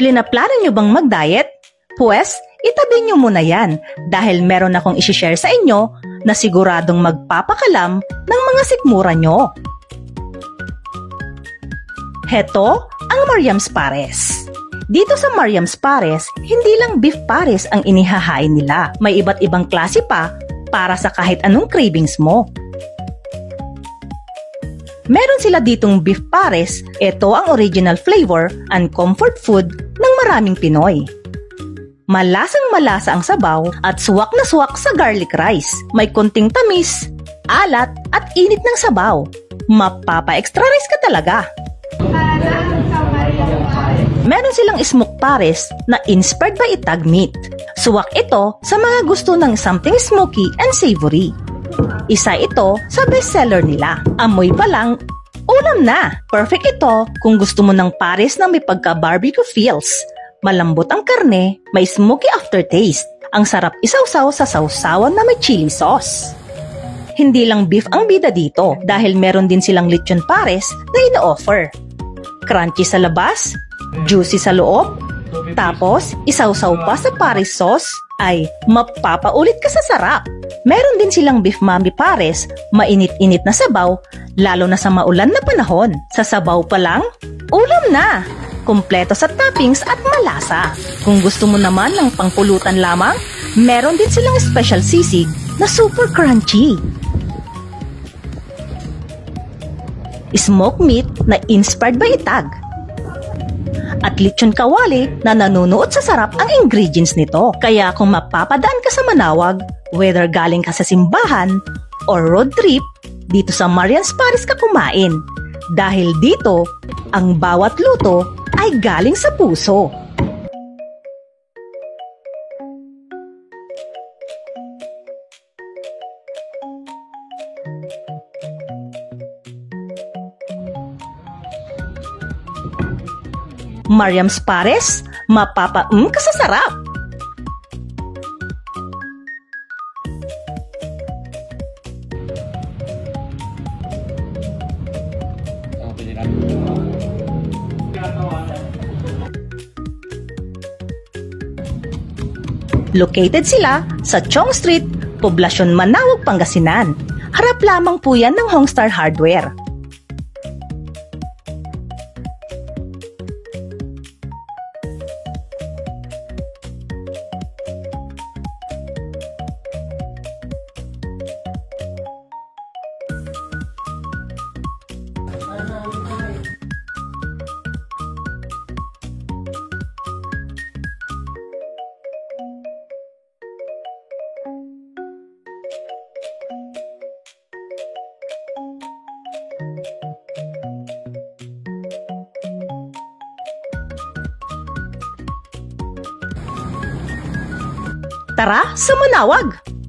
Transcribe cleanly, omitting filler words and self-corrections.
Plano nyo bang mag-diet? Pwes, itabi nyo muna yan dahil meron akong isishare sa inyo na siguradong magpapakalam ng mga sikmura nyo. Heto ang Mariam's Pares. Dito sa Mariam's Pares, hindi lang beef pares ang inihahain nila. May iba't ibang klase pa para sa kahit anong cravings mo. Meron sila ditong beef pares. Ito ang original flavor and comfort food ng maraming Pinoy. Malasang-malasa ang sabaw at suwak na suwak sa garlic rice. May konting tamis, alat at init ng sabaw. Mapapa-extra rice ka talaga. Meron silang smoked pares na inspired by itag meat. Suwak ito sa mga gusto ng something smoky and savory. Isa ito sa bestseller nila. Amoy pa lang, ulam na. Perfect ito kung gusto mo ng pares na may pagka-barbecue feels. Malambot ang karne, may smoky aftertaste. Ang sarap isawsaw sa sawsawan na may chili sauce. Hindi lang beef ang bida dito dahil meron din silang lechon pares na ina-offer. Crunchy sa labas, juicy sa loob, tapos isawsaw pa sa pares sauce, ay mapapaulit ka sa sarap. Meron din silang beef mami pares, mainit-init na sabaw, lalo na sa maulan na panahon. Sa sabaw pa lang, ulam na! Kumpleto sa toppings at malasa. Kung gusto mo naman ng pangpulutan lamang, meron din silang special sisig na super crunchy. Smoked meat na inspired by itag. At lechon kawali na nanunuot sa sarap ang ingredients nito. Kaya kung mapapadaan ka sa Manawag, whether galing ka sa simbahan or road trip, dito sa Mariam's Pares ka kumain. Dahil dito, ang bawat luto ay galing sa puso. Mariam's Pares, mapapa-ka sa sarap! Located sila sa Chong Street, Poblasyon Manawag, Pangasinan. Harap lamang po yan ng Hongstar Hardware. Tara sa Manawag!